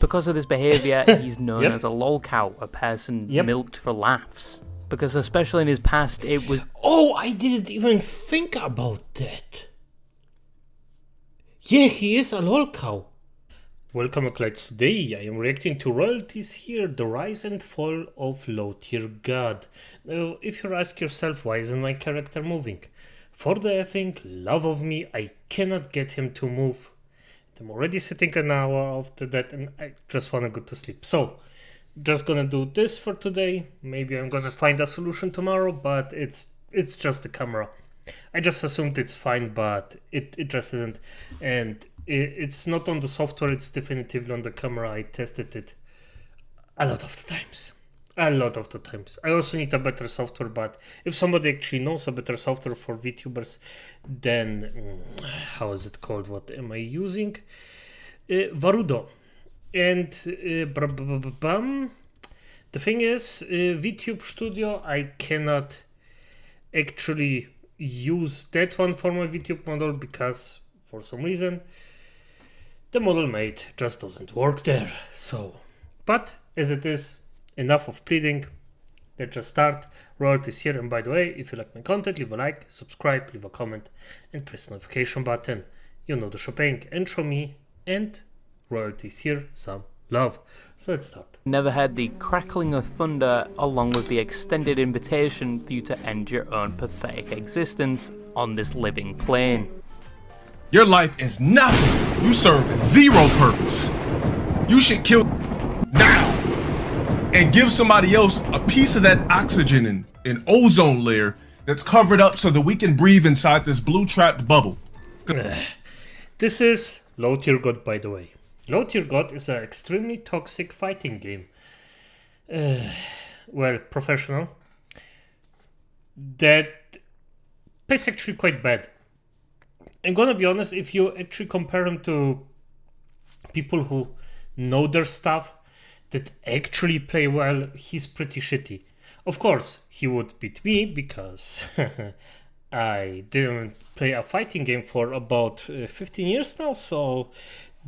Because of this behaviour, he's known Yep. as a lolcow, a person Yep. milked for laughs. Because especially in his past, it was... Oh, I didn't even think about that. Yeah, he is a lolcow. Welcome, Acolytes. Today I am reacting to royalties here, the rise and fall of LowTierGOD. Now, if you ask yourself, why isn't my character moving? For the effing love of me, I cannot get him to move. I'm already sitting an hour after that and I just want to go to sleep. So, just gonna do this for today. Maybe I'm gonna find a solution tomorrow, but it's just the camera. I just assumed it's fine, but it just isn't. And it's not on the software, it's definitively on the camera. I tested it a lot of the times. I also need a better software, but if somebody actually knows a better software for VTubers, then how is it called? What am I using? Varudo. And the thing is, VTube Studio, I cannot actually use that one for my VTube model because for some reason the model made just doesn't work there. So, but as it is, enough of pleading. Let's just start. Royalties here, and by the way, if you like my content, leave a like, subscribe, leave a comment, and press the notification button. You know the shopping, and show me and royalties here some love. So let's start. Never heard the crackling of thunder along with the extended invitation for you to end your own pathetic existence on this living plane. Your life is nothing. You serve zero purpose. You should kill now and give somebody else a piece of that oxygen and ozone layer that's covered up so that we can breathe inside this blue trapped bubble. This is LowTierGOD, by the way. LowTierGOD is an extremely toxic fighting game. Well, professional. That is actually quite bad. I'm gonna be honest, if you actually compare him to people who know their stuff, that actually play well, he's pretty shitty. Of course, he would beat me because I didn't play a fighting game for about 15 years now, so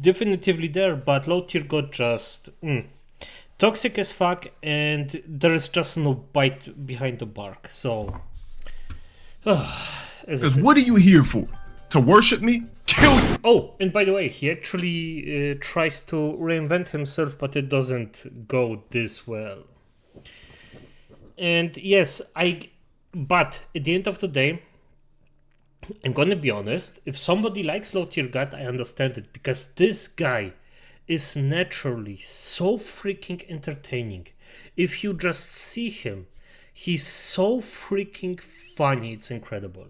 definitively there, but LowTierGOD just toxic as fuck, and there is just no bite behind the bark, so... Because what are you here for? To worship me? Kill you! Oh, and by the way, he actually tries to reinvent himself, but it doesn't go this well. And yes, but at the end of the day, I'm gonna be honest, if somebody likes LowTierGOD, I understand it, because this guy is naturally so freaking entertaining. If you just see him, he's so freaking funny, it's incredible.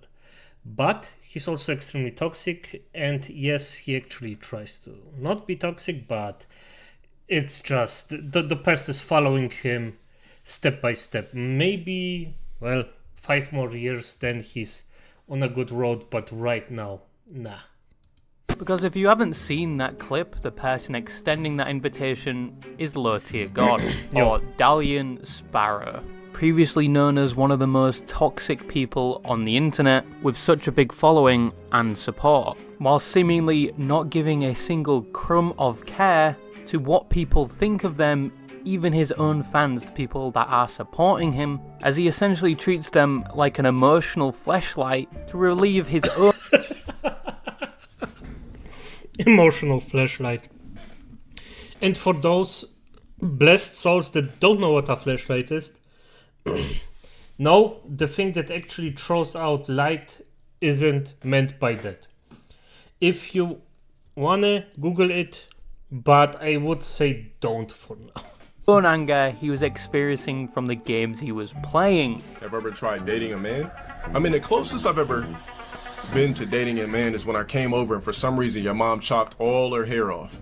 But he's also extremely toxic, and yes, he actually tries to not be toxic, but it's just, the pest is following him step by step. Maybe, well, 5 more years, then he's on a good road, but right now, nah. Because if you haven't seen that clip, the person extending that invitation is LowTierGOD, or Dalian Sparrow. Previously known as one of the most toxic people on the internet, with such a big following and support, while seemingly not giving a single crumb of care to what people think of them, even his own fans, the people that are supporting him, as he essentially treats them like an emotional fleshlight to relieve his own Emotional flashlight. And for those blessed souls that don't know what a flashlight is, no, the thing that actually throws out light isn't meant by that. If you wanna Google it, but I would say don't for now. own anger he was experiencing from the games he was playing. Have ever tried dating a man? I mean, the closest I've ever been to dating a man is when I came over and for some reason your mom chopped all her hair off.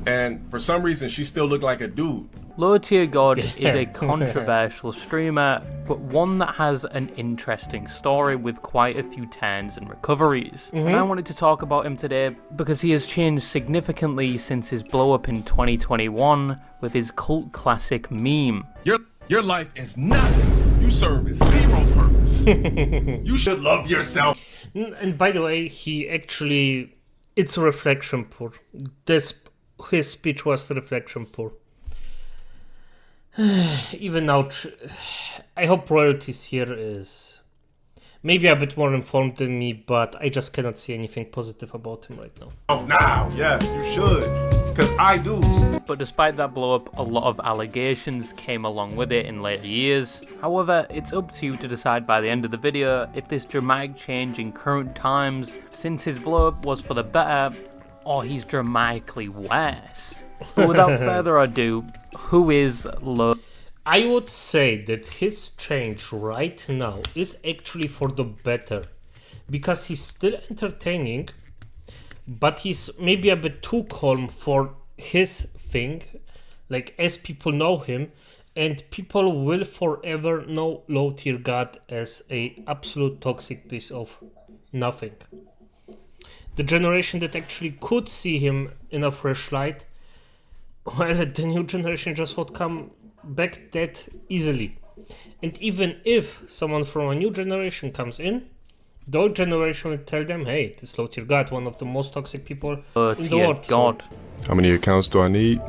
And for some reason she still looked like a dude. LowTierGOD is a controversial streamer, but one that has an interesting story with quite a few turns and recoveries. And I wanted to talk about him today because he has changed significantly since his blow up in 2021 with his cult classic meme. Your life is nothing. You serve zero purpose. You should love yourself. And by the way, he actually It's reflection poor. His speech was reflection poor. Even now, I hope royalties here is maybe a bit more informed than me, but I just cannot see anything positive about him right now. Oh, now, yes, you should, because I do. But despite that blow up, a lot of allegations came along with it in later years. However, it's up to you to decide by the end of the video if this dramatic change in current times, since his blow up was for the better, or he's dramatically worse. But without further ado, who is Low? I would say that his change right now is actually for the better, because he's still entertaining, but he's maybe a bit too calm for his thing, like as people know him, and people will forever know LowTierGOD as a absolute toxic piece of nothing. The generation that actually could see him in a fresh light, well, the new generation just won't come back that easily. And even if someone from a new generation comes in, the old generation will tell them, hey, this LowTierGOD, one of the most toxic people in the world. God. How many accounts do I need?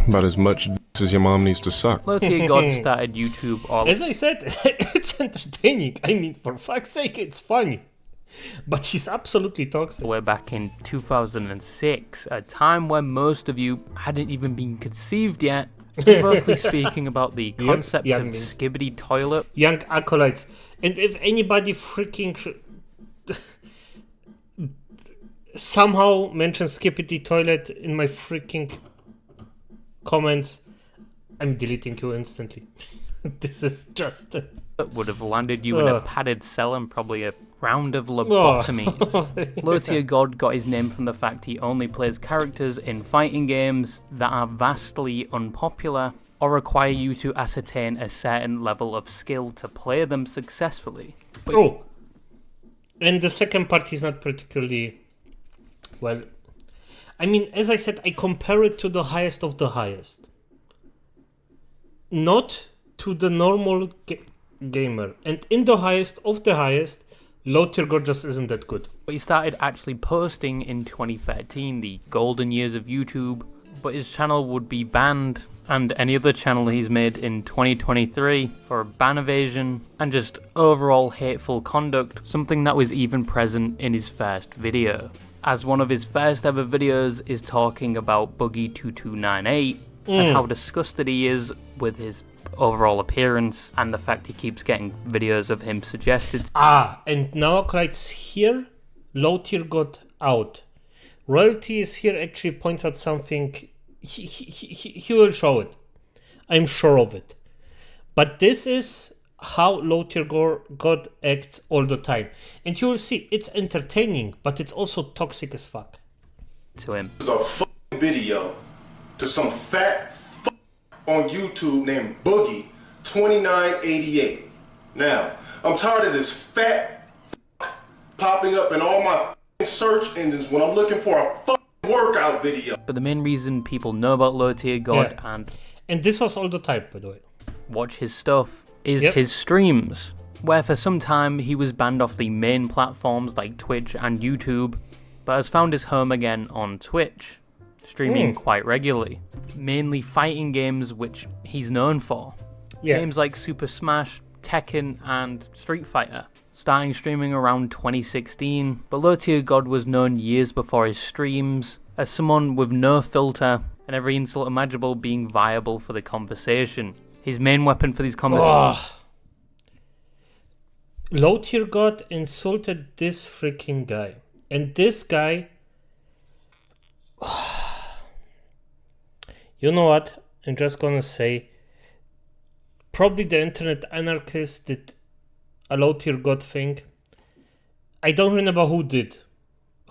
About as much as your mom needs to suck. LowTierGOD started YouTube all... As I said, it's entertaining. I mean, for fuck's sake, it's funny. But he's absolutely toxic. We're back in 2006, a time when most of you hadn't even been conceived yet. Overtly speaking about the concept of skibbity toilet. Young acolytes. And if anybody freaking somehow mentions skibbity toilet in my freaking comments, I'm deleting you instantly. This is just... would have landed you in a padded cell and probably a round of lobotomies. LowTierGOD got his name from the fact he only plays characters in fighting games that are vastly unpopular or require you to ascertain a certain level of skill to play them successfully. Oh, and the second part is not particularly, well, I mean, as I said, I compare it to the highest of the highest. Not to the normal gamer. And in the highest of the highest, LowTierGOD just isn't that good. But he started actually posting in 2013, the golden years of YouTube, but his channel would be banned, and any other channel he's made in 2023 for ban evasion and just overall hateful conduct, something that was even present in his first video. As one of his first ever videos is talking about Buggy2298 and how disgusted he is with his overall appearance and the fact he keeps getting videos of him suggested. And now acolytes here, LowTierGOD out. Royalty is here actually points out something. He will show it. I'm sure of it. But this is how LowTierGOD acts all the time. And you will see it's entertaining, but it's also toxic as fuck. To him. It's a fucking video to some fat on YouTube named Boogie2988. Now, I'm tired of this fat popping up in all my search engines when I'm looking for a workout video. But the main reason people know about LowTierGOD and this was all the time, by the way, watch his stuff is his streams, where for some time he was banned off the main platforms like Twitch and YouTube, but has found his home again on Twitch, streaming quite regularly, mainly fighting games which he's known for. Games like Super Smash, Tekken and Street Fighter, starting streaming around 2016, but LowTierGOD was known years before his streams as someone with no filter and every insult imaginable being viable for the conversation. His main weapon for these conversations... LowTierGOD insulted this freaking guy. And this guy... You know what? I'm just gonna say... Probably the internet anarchist did a LowTierGOD thing. I don't remember who did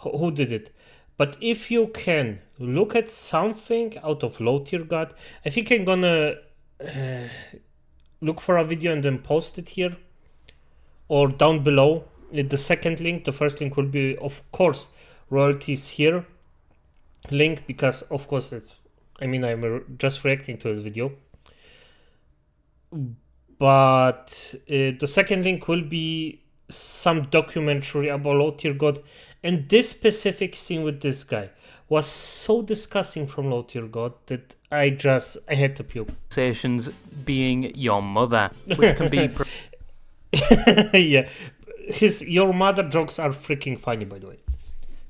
it. But if you can look at something out of LowTierGOD, I think I'm gonna look for a video and then post it here or down below. The second link, the first link will be, of course, royalties here link, because of course it's, I mean, I'm just reacting to his video. But the second link will be some documentary about LowTierGOD, and this specific scene with this guy was so disgusting from LowTierGOD that I had to puke. Conversations being your mother, which can be Yeah, your mother jokes are freaking funny, by the way.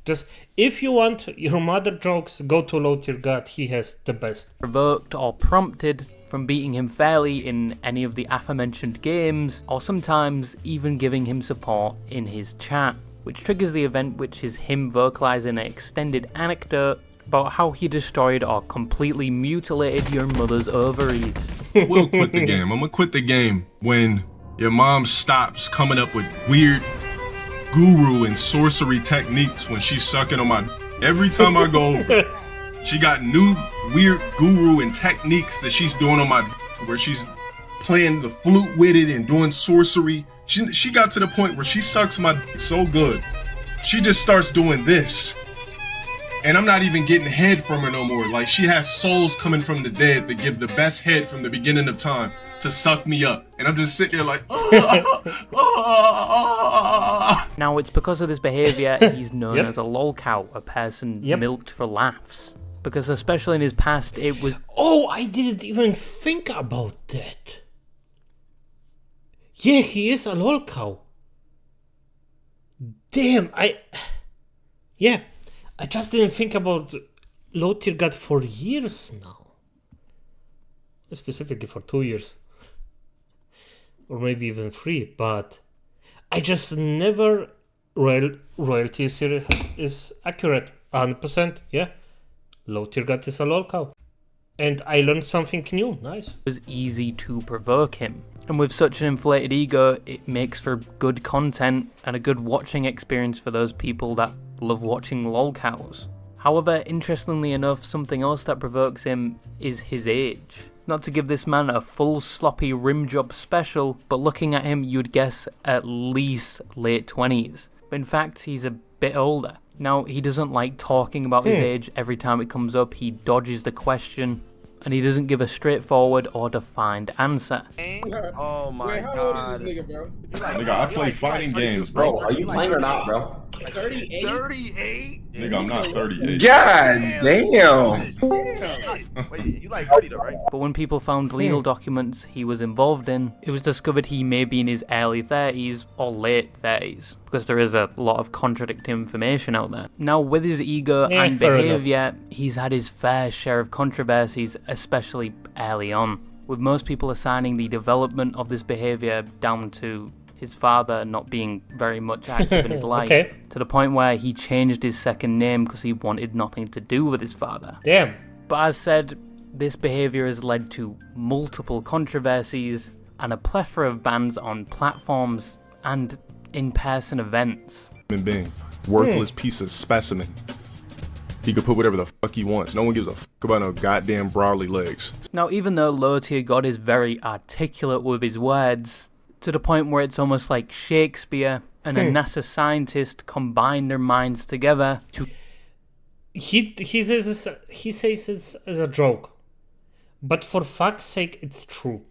Just if you want your mother jokes, go to LowTierGOD. He has the best. provoked or prompted from beating him fairly in any of the aforementioned games, or sometimes even giving him support in his chat, which triggers the event, which is him vocalizing an extended anecdote about how he destroyed or completely mutilated your mother's ovaries. We'll quit the game. I'm gonna quit the game when your mom stops coming up with weird guru and sorcery techniques when she's sucking on my. Every time I go over, she got new weird guru and techniques that she's doing on my, where she's playing the flute with it and doing sorcery. She got to the point where she sucks my so good, she just starts doing this. And I'm not even getting head from her no more. Like, she has souls coming from the dead that give the best head from the beginning of time to suck me up. And I'm just sitting there like, Now, it's because of this behavior he's known as a lolcow, a person milked for laughs. Because especially in his past, it was... Oh, I didn't even think about that. Yeah, he is a lolcow. Damn, Yeah, I just didn't think about LowTierGOD for years now. Specifically for 2 years. Or maybe even 3, but I just never... Royalty is accurate, 100%, yeah. LowTierGOD is a lolcow. And I learned something new, nice. It was easy to provoke him. And with such an inflated ego, it makes for good content and a good watching experience for those people that love watching lolcows. However, interestingly enough, something else that provokes him is his age. Not to give this man a full sloppy rimjob special, but looking at him you'd guess at least late 20s. But in fact, he's a bit older. Now, he doesn't like talking about his age. Every time it comes up, he dodges the question, and he doesn't give a straightforward or defined answer. Oh my god. Nigga, I play fighting games, bro. Are you playing or not, bro? 38? 38? Nigga, I'm not 38. God damn. Wait, you like 30 though, right? But when people found legal documents he was involved in, it was discovered he may be in his early 30s or late 30s, because there is a lot of contradicting information out there. Now, with his ego and behaviour, he's had his fair share of controversies, especially early on, with most people assigning the development of this behaviour down to his father not being very much active in his life, to the point where he changed his second name because he wanted nothing to do with his father. Damn. But as said, this behaviour has led to multiple controversies and a plethora of bans on platforms and in-person events. Human being, worthless piece of specimen. He could put whatever the fuck he wants. No one gives a fuck about no goddamn browly legs. Now, even though LowTierGOD is very articulate with his words, to the point where it's almost like Shakespeare and a NASA scientist combine their minds together to... He says it as a joke, but for fuck's sake, it's true.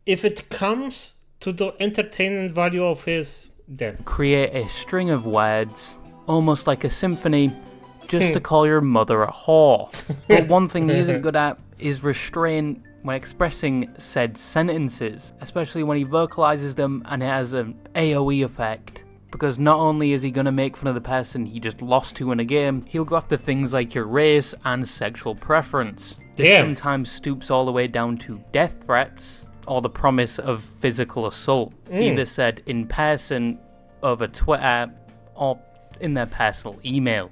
If it comes to the entertainment value of his, then create a string of words, almost like a symphony, just to call your mother a whore. But one thing he isn't good at is restrain when expressing said sentences, especially when he vocalizes them and it has an AoE effect. Because not only is he going to make fun of the person he just lost to in a game, he'll go after things like your race and sexual preference. This sometimes stoops all the way down to death threats or the promise of physical assault, either said in person, over Twitter, or in their personal email.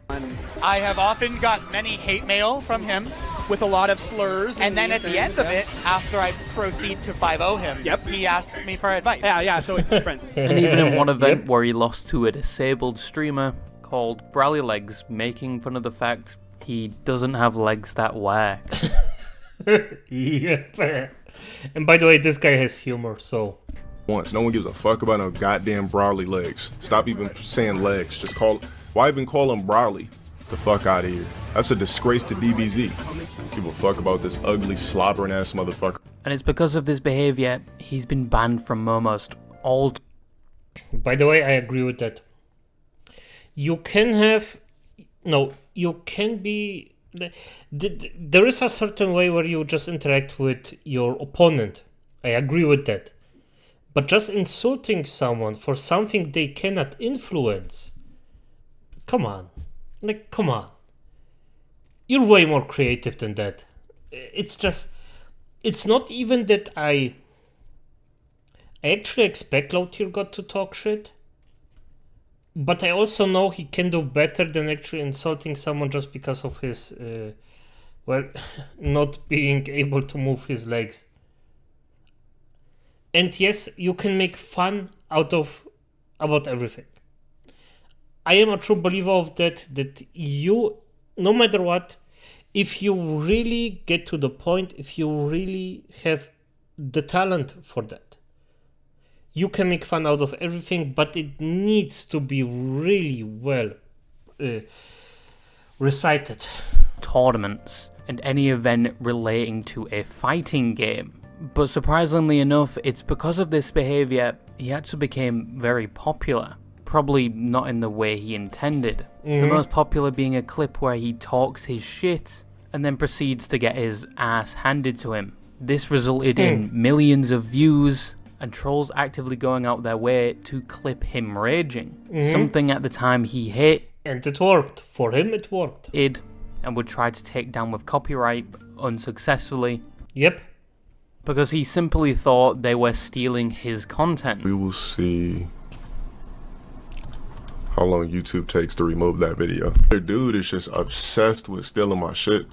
I have often gotten many hate mail from him with a lot of slurs, and then at the end of it, after I proceed to 5-0 him, he asks me for advice. Yeah, so it's friends. And even in one event where he lost to a disabled streamer called Brally Legs, making fun of the fact he doesn't have legs that work. Yep. And by the way, this guy has humor, so... Once. No one gives a fuck about no goddamn browly legs. Stop even saying legs. Just call... Why even call them browly? The fuck out of here. That's a disgrace to DBZ. People fuck about this ugly, slobbering ass motherfucker. And it's because of this behaviour, he's been banned from almost all By the way, I agree with that. You can have... No, you can be... There is a certain way where you just interact with your opponent. I agree with that. But just insulting someone for something they cannot influence... Come on. Like, come on. You're way more creative than that. It's just... It's not even that I actually expect LowTierGOD to talk shit. But I also know he can do better than actually insulting someone just because of his, not being able to move his legs. And yes, you can make fun about everything. I am a true believer of that you, no matter what, if you really get to the point, if you really have the talent for that, you can make fun out of everything, but it needs to be really well recited. Tournaments and any event relating to a fighting game. But surprisingly enough, it's because of this behavior he actually became very popular. Probably not in the way he intended. The most popular being a clip where he talks his shit and then proceeds to get his ass handed to him. This resulted in millions of views and trolls actively going out their way to clip him raging. Something at the time he hated. And it worked. For him, it worked. And would try to take down with copyright unsuccessfully. Yep. Because he simply thought they were stealing his content. We will see how long YouTube takes to remove that video. The dude is just obsessed with stealing my shit.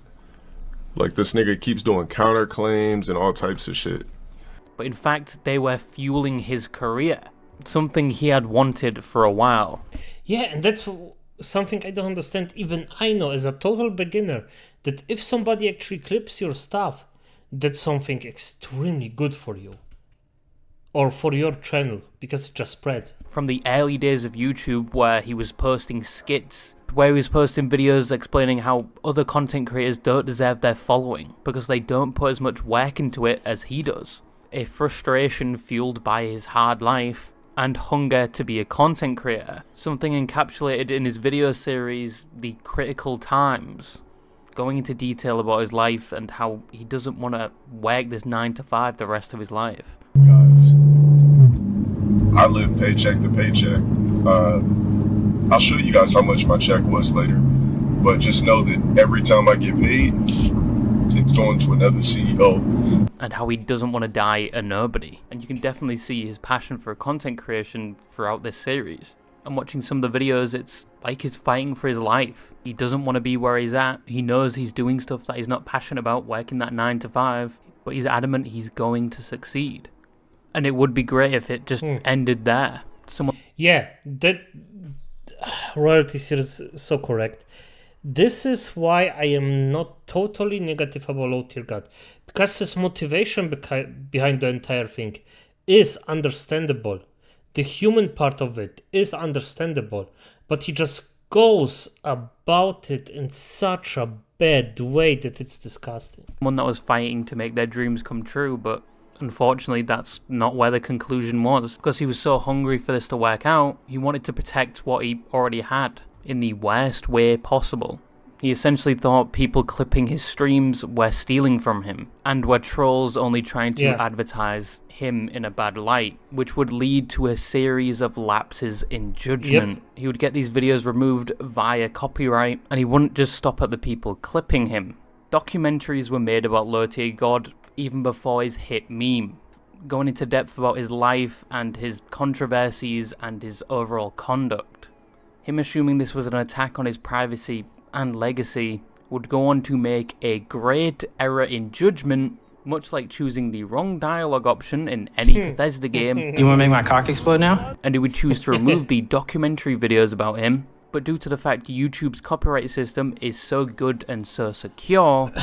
Like, this nigga keeps doing counterclaims and all types of shit. But in fact, they were fueling his career. Something he had wanted for a while. Yeah, and that's something I don't understand. Even I know as a total beginner that if somebody actually clips your stuff, that's something extremely good for you. Or for your channel, because it just spreads. From the early days of YouTube where he was posting skits, where he was posting videos explaining how other content creators don't deserve their following because they don't put as much work into it as he does. A frustration fueled by his hard life and hunger to be a content creator, something encapsulated in his video series, The Critical Times, going into detail about his life and how he doesn't want to work this 9 to 5 the rest of his life. Guys, I live paycheck to paycheck. I'll show you guys how much my check was later, but just know that every time I get paid, it's going to another CEO. And how he doesn't want to die a nobody. And you can definitely see his passion for content creation throughout this series. And watching some of the videos, it's like he's fighting for his life. He doesn't want to be where he's at. He knows he's doing stuff that he's not passionate about, working that 9 to 5, but he's adamant he's going to succeed. And it would be great if it just ended there. Yeah, that royalties is so correct. This is why I am not totally negative about LowTierGOD, because his motivation behind the entire thing is understandable. The human part of it is understandable, but he just goes about it in such a bad way that it's disgusting. One that was fighting to make their dreams come true, but unfortunately that's not where the conclusion was, because he was so hungry for this to work out, he wanted to protect what he already had in the worst way possible. He essentially thought people clipping his streams were stealing from him, and were trolls only trying to advertise him in a bad light, which would lead to a series of lapses in judgment. He would get these videos removed via copyright, and he wouldn't just stop at the people clipping him. Documentaries were made about LowTierGOD even before his hit meme, going into depth about his life and his controversies and his overall conduct. Him assuming this was an attack on his privacy and legacy would go on to make a great error in judgment, much like choosing the wrong dialogue option in any Bethesda game. You want to make my cock explode now? And he would choose to remove the documentary videos about him, but due to the fact YouTube's copyright system is so good and so secure...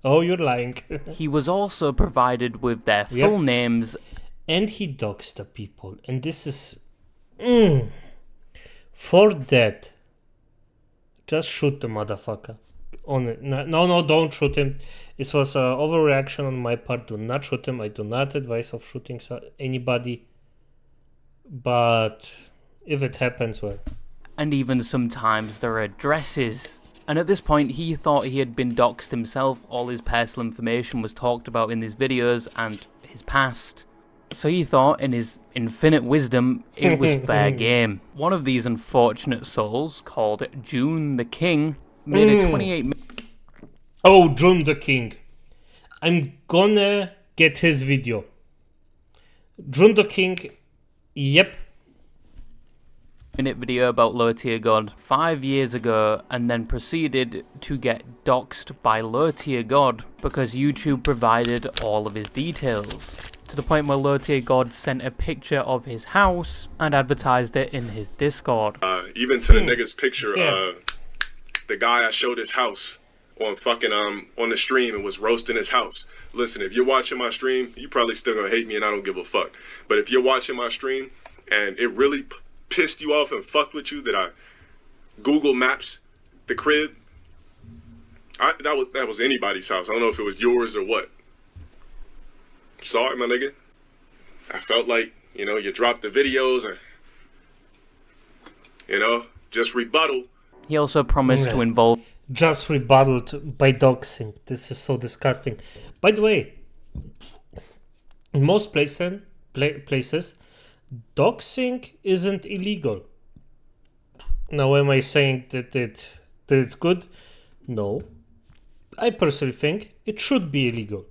Oh, you're lying. He was also provided with their full names. And he doxed the people. And this is... For that, just shoot the motherfucker. No, don't shoot him. This was an overreaction on my part. Do not shoot him. I do not advise of shooting anybody. but if it happens, well. And even sometimes their addresses. And at this point, he thought he had been doxxed himself. All his personal information was talked about in these videos and his past. So he thought, in his infinite wisdom, it was fair game. One of these unfortunate souls, called June the King, made a 28... Oh, June the King. I'm gonna get his video. June the King, yep. minute video about LowTierGOD 5 years ago, and then proceeded to get doxxed by LowTierGOD because YouTube provided all of his details. To the point where LowTierGOD sent a picture of his house and advertised it in his Discord. Even to the nigga's picture, the guy I showed his house on fucking on the stream and was roasting his house. Listen, if you're watching my stream, you probably still gonna hate me and I don't give a fuck. But if you're watching my stream and it really pissed you off and fucked with you that I Google Maps the crib, that was anybody's house. I don't know if it was yours or what. Sorry, my nigga. I felt like, you know, you dropped the videos and, you know, just rebuttal. He also promised to involve... Just rebutted by doxing. This is so disgusting. By the way, in most places, doxing isn't illegal. Now, am I saying that it's good? No. I personally think it should be illegal.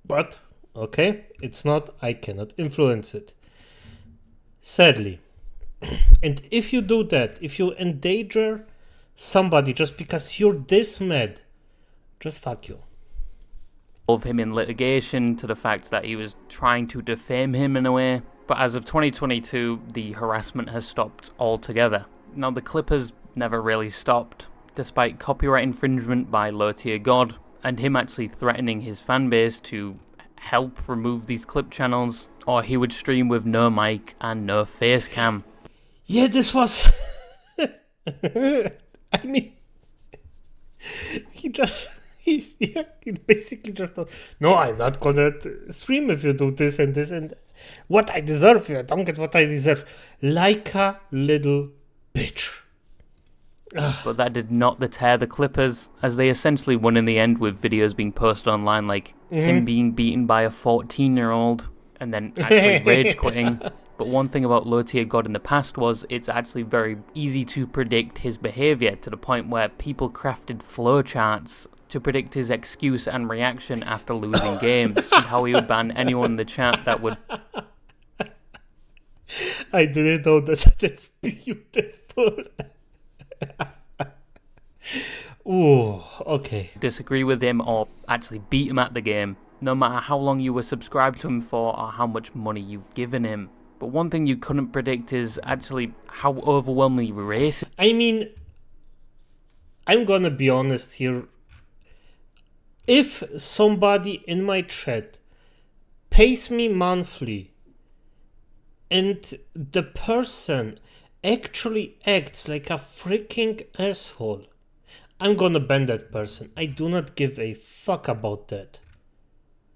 But, okay, it's not. I cannot influence it. Sadly. And if you do that, if you endanger somebody just because you're this mad, just fuck you. Of him in litigation, to the fact that he was trying to defame him in a way. But as of 2022, the harassment has stopped altogether. Now, the clippers never really stopped, despite copyright infringement by LowTierGOD and him actually threatening his fanbase to help remove these clip channels, or he would stream with no mic and no face cam. Yeah, this was... I mean, he basically just thought, no, I'm not gonna stream if you do this and this and what I deserve. I don't get what I deserve. Like a little bitch. But that did not deter the clippers, as they essentially won in the end with videos being posted online like him being beaten by a 14-year-old and then actually rage quitting. But one thing about LowTierGOD in the past was it's actually very easy to predict his behavior, to the point where people crafted flowcharts to predict his excuse and reaction after losing games, and how he would ban anyone in the chat that would... I didn't know that. That's beautiful. Ooh, okay. disagree with him or actually beat him at the game, no matter how long you were subscribed to him for or how much money you've given him. But one thing you couldn't predict is actually how overwhelmingly racist... I mean, I'm gonna be honest here. If somebody in my chat pays me monthly and the person actually acts like a freaking asshole, I'm gonna ban that person. I do not give a fuck about that.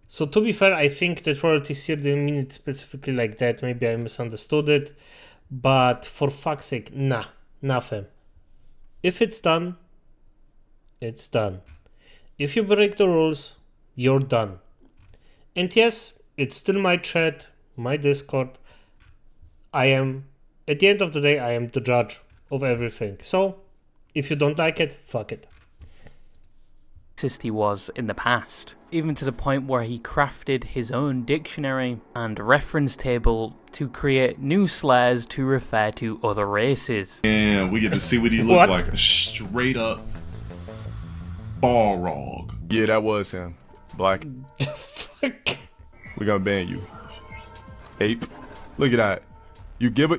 So to be fair, I think that royalties here didn't mean it specifically like that. Maybe I misunderstood it. But for fuck's sake, nah, fam. If it's done, it's done. If you break the rules, you're done. And yes, it's still my chat, my Discord. At the end of the day, I am the judge of everything. So, if you don't like it, fuck it. He was in the past, even to the point where he crafted his own dictionary and reference table to create new slurs to refer to other races. And we get to see what he looked like, a straight up Balrog. Yeah, that was him. Black. We gonna ban you. Ape. Look at that. You give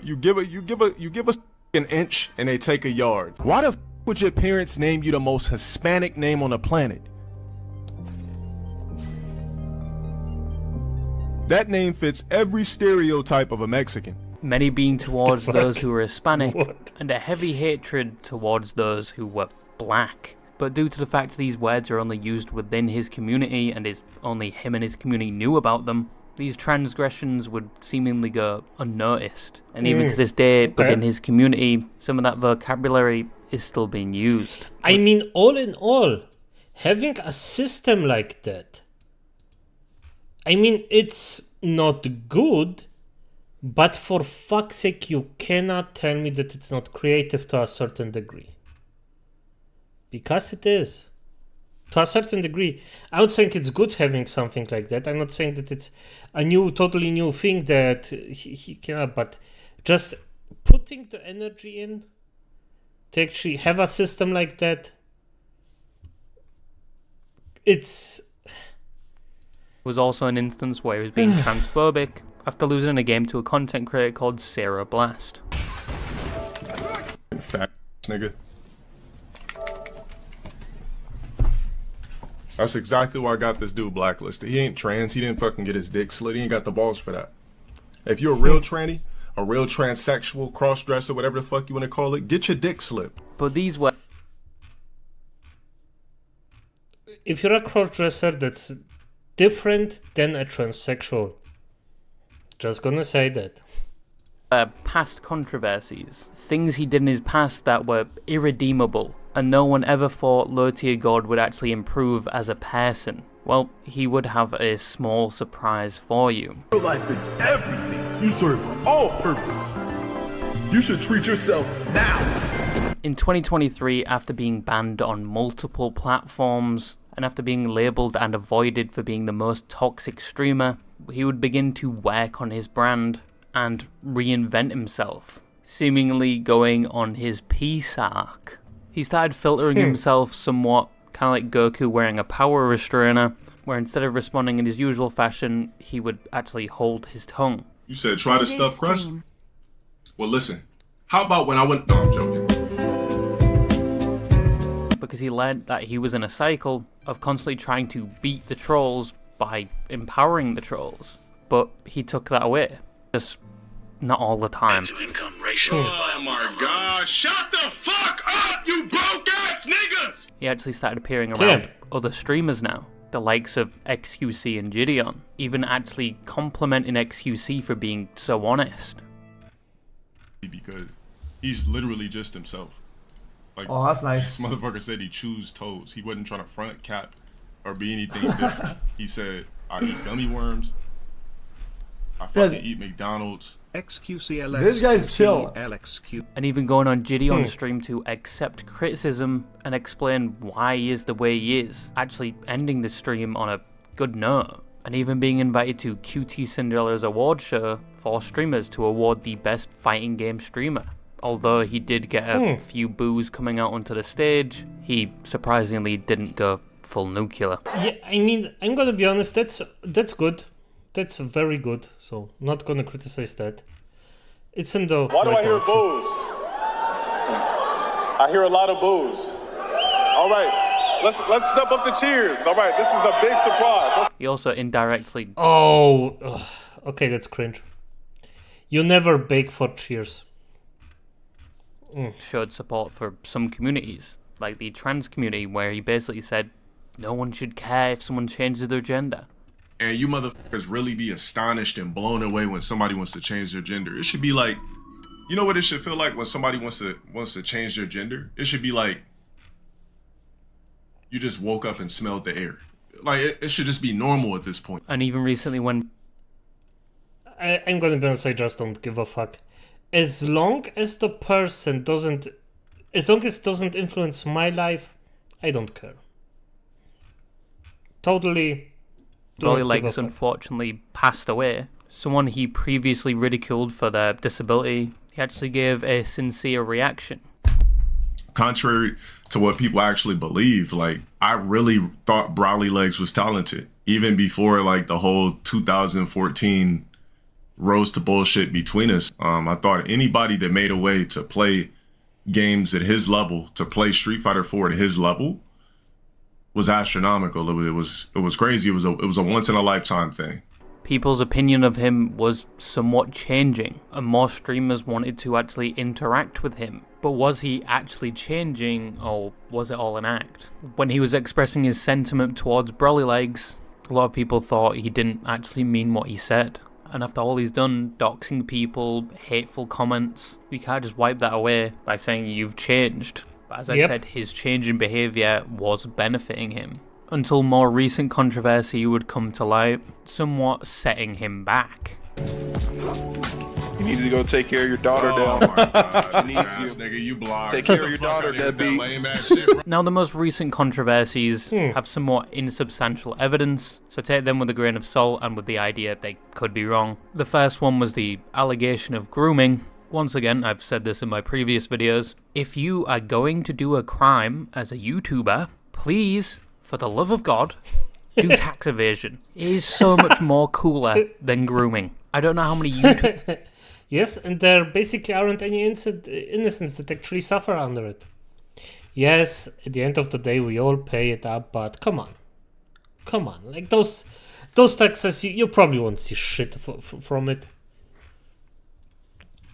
us an inch and they take a yard. Why the f would your parents name you the most Hispanic name on the planet? That name fits every stereotype of a Mexican. Many being towards those who were Hispanic, and a heavy hatred towards those who were black. But due to the fact these words are only used within his community and only him and his community knew about them, these transgressions would seemingly go unnoticed. And even to this day, within his community, some of that vocabulary is still being used. I mean, all in all, having a system like that, I mean, it's not good, but for fuck's sake, you cannot tell me that it's not creative to a certain degree. Because it is. To a certain degree. I'm not saying it's good having something like that. I'm not saying that it's a totally new thing that he cannot, but just putting the energy in to actually have a system like that, it's... Was also an instance where he was being transphobic after losing a game to a content creator called Sarah Blast. Fat nigga. That's exactly why I got this dude blacklisted. He ain't trans. He didn't fucking get his dick slit. He ain't got the balls for that. If you're a real tranny, a real transsexual, cross-dresser, whatever the fuck you want to call it, get your dick slit. But these were... If you're a cross-dresser, that's different than a transsexual. Just gonna say that. Past controversies. Things he did in his past that were irredeemable. And no one ever thought LowTierGOD would actually improve as a person. Well, he would have a small surprise for you. Your life is everything. You serve all purpose. You should treat yourself now. In 2023, after being banned on multiple platforms, and after being labelled and avoided for being the most toxic streamer, he would begin to work on his brand and reinvent himself, seemingly going on his peace arc. He started filtering himself somewhat, kind of like Goku wearing a power restrainer, where instead of responding in his usual fashion, he would actually hold his tongue. You said try the stuffed crust? Well, listen. How about when I went... No, I'm joking. Because he learned that he was in a cycle of constantly trying to beat the trolls by empowering the trolls. But he took that away. Just not all the time. Oh my god, shut the fuck up, you broke ass niggas! He actually started appearing around other streamers now, the likes of XQC and Gideon, even actually complimenting XQC for being so honest. Because he's literally just himself. Like, oh, that's nice. This motherfucker said he chews toes. He wasn't trying to front cap or be anything different. He said, I eat gummy worms. I fucking eat McDonald's. XQCLX. This guy's chill. And even going on Gideon's stream to accept criticism and explain why he is the way he is. Actually ending the stream on a good note. And even being invited to QT Cinderella's award show for streamers to award the best fighting game streamer. Although he did get a few boos coming out onto the stage, he surprisingly didn't go full nuclear. Yeah, I mean, I'm gonna be honest, that's good. That's very good, so not gonna criticize that. It's in the... Why do I hear boos? I hear a lot of boos. All right, let's step up the cheers. All right, this is a big surprise. He also indirectly... okay, that's cringe. You never beg for cheers. Showed support for some communities, like the trans community, where he basically said no one should care if someone changes their gender. And you motherfuckers really be astonished and blown away when somebody wants to change their gender. It should be like, you know what it should feel like when somebody wants to change their gender? It should be like you just woke up and smelled the air. Like it should just be normal at this point. And even recently when... I'm gonna be honest, I just don't give a fuck. As long as the person doesn't... As long as it doesn't influence my life, I don't care. Totally... LowTierGOD unfortunately passed away. Someone he previously ridiculed for their disability, he actually gave a sincere reaction. Contrary to what people actually believe, like, I really thought SmilingLich was talented. Even before, like, the whole 2014 rose to bullshit between us. I thought anybody that made a way to play games at his level, to play Street Fighter 4 at his level, was astronomical. It was crazy. It was a once in a lifetime thing. People's opinion of him was somewhat changing, and more streamers wanted to actually interact with him. But was he actually changing, or was it all an act? When he was expressing his sentiment towards SmilingLich, A lot of people thought he didn't actually mean what he said. And after all he's done, doxing people, hateful comments, you can't just wipe that away by saying you've changed. But as I said, his change in behaviour was benefiting him. Until more recent controversy would come to light, somewhat setting him back. You need to go take care of your daughter down. She needs you. Nigga, you blocked. Take care of your daughter, deadbeat. Now, the most recent controversies have somewhat insubstantial evidence, so take them with a grain of salt and with the idea they could be wrong. The first one was the allegation of grooming. Once again, I've said this in my previous videos, if you are going to do a crime as a YouTuber, please, for the love of God, do tax evasion. It is so much more cooler than grooming. I don't know how many YouTubers... Yes, and there basically aren't any innocents that actually suffer under it. Yes, at the end of the day, we all pay it up, but come on. Come on. Like, those taxes, you probably won't see shit from it.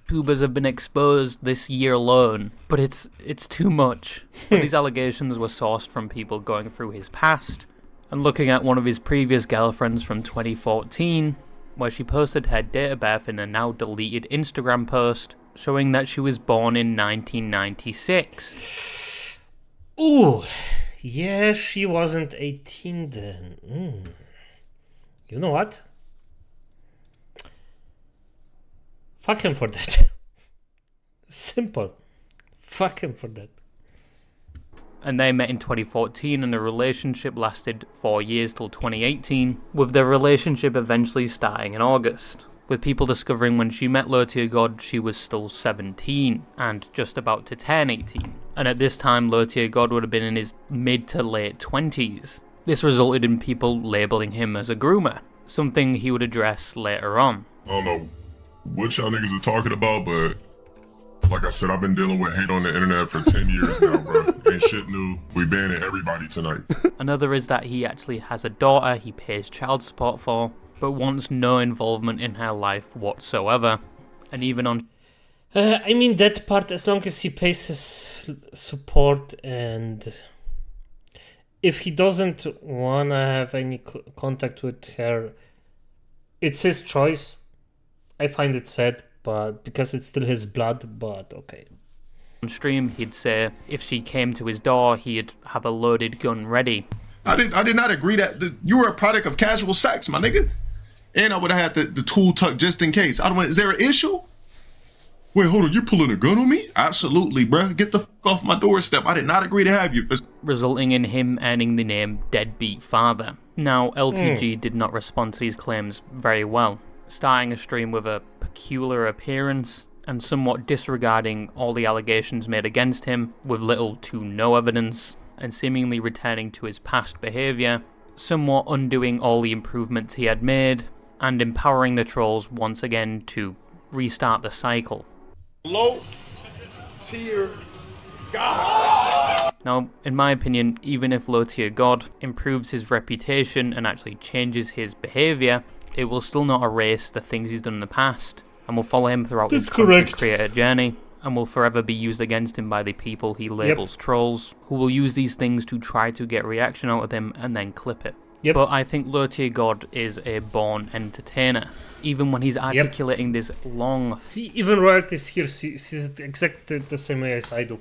YouTubers have been exposed this year alone, but it's too much. But these allegations were sourced from people going through his past, and looking at one of his previous girlfriends from 2014, where she posted her date of birth in a now deleted Instagram post, showing that she was born in 1996. Ooh, yeah, she wasn't 18 then. You know what? Fuck him for that. Simple. Fuck him for that. And they met in 2014 and the relationship lasted 4 years till 2018, with their relationship eventually starting in August, with people discovering when she met LowTierGOD she was still 17 and just about to turn 18. And at this time LowTierGOD would have been in his mid to late 20s. This resulted in people labelling him as a groomer, something he would address later on. I don't know what y'all niggas are talking about, but like I said, I've been dealing with hate on the internet for 10 years now, bro. Ain't shit new. We banning everybody tonight. Another is that he actually has a daughter he pays child support for, but wants no involvement in her life whatsoever. And even on... I mean, that part, as long as he pays his support, and if he doesn't want to have any contact with her, it's his choice. I find it sad, but because it's still his blood, but okay. On stream, he'd say if she came to his door, he'd have a loaded gun ready. I did not agree that you were a product of casual sex, my nigga. And I would have had the tool tucked just in case. Is there an issue? Wait, hold on, you pulling a gun on me? Absolutely, bruh. Get the f off my doorstep. I did not agree to have you. Resulting in him earning the name Deadbeat Father. Now, LTG did not respond to these claims very well, starting a stream with a peculiar appearance and somewhat disregarding all the allegations made against him with little to no evidence, and seemingly returning to his past behaviour, somewhat undoing all the improvements he had made, and empowering the trolls once again to restart the cycle. LowTierGOD. Now, in my opinion, even if LowTierGOD improves his reputation and actually changes his behaviour, it will still not erase the things he's done in the past, and will follow him throughout his content creator journey, and will forever be used against him by the people he labels trolls, who will use these things to try to get reaction out of him and then clip it. But I think LowTierGOD is a born entertainer, even when he's articulating this long... See, even royalties here sees it exactly the same way as I do.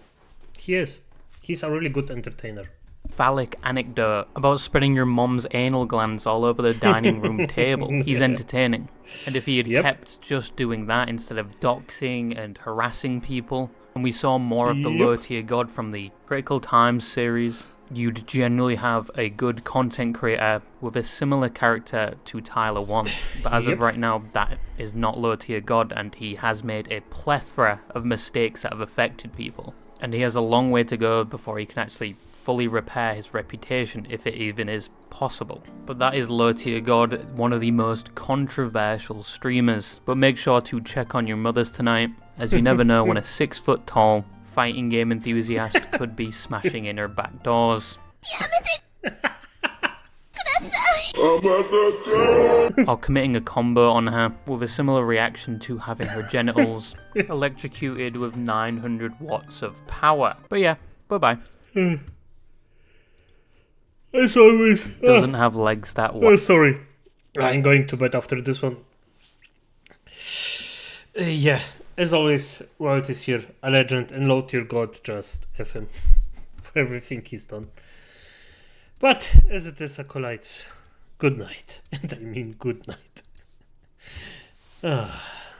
He is. He's a really good entertainer. Phallic anecdote about spreading your mom's anal glands all over the dining room table. He's entertaining. And if he had kept just doing that instead of doxing and harassing people, and we saw more of the LowTierGOD from the Critical Times series, you'd generally have a good content creator with a similar character to Tyler 1. But as of right now, that is not LowTierGOD, and he has made a plethora of mistakes that have affected people. And he has a long way to go before he can actually fully repair his reputation, if it even is possible. But that is LowTierGOD, one of the most controversial streamers. But make sure to check on your mothers tonight, as you never know when a 6 foot tall fighting game enthusiast could be smashing in her back doors. Or committing a combo on her, with a similar reaction to having her genitals electrocuted with 900 watts of power. But yeah, bye bye. As always. Doesn't have legs that way. Oh, sorry. I'm going to bed after this one. Yeah, as always, Riot is here, a legend, and LowTierGOD, just FM for everything he's done. But as it is, acolytes, good night. And I mean good night.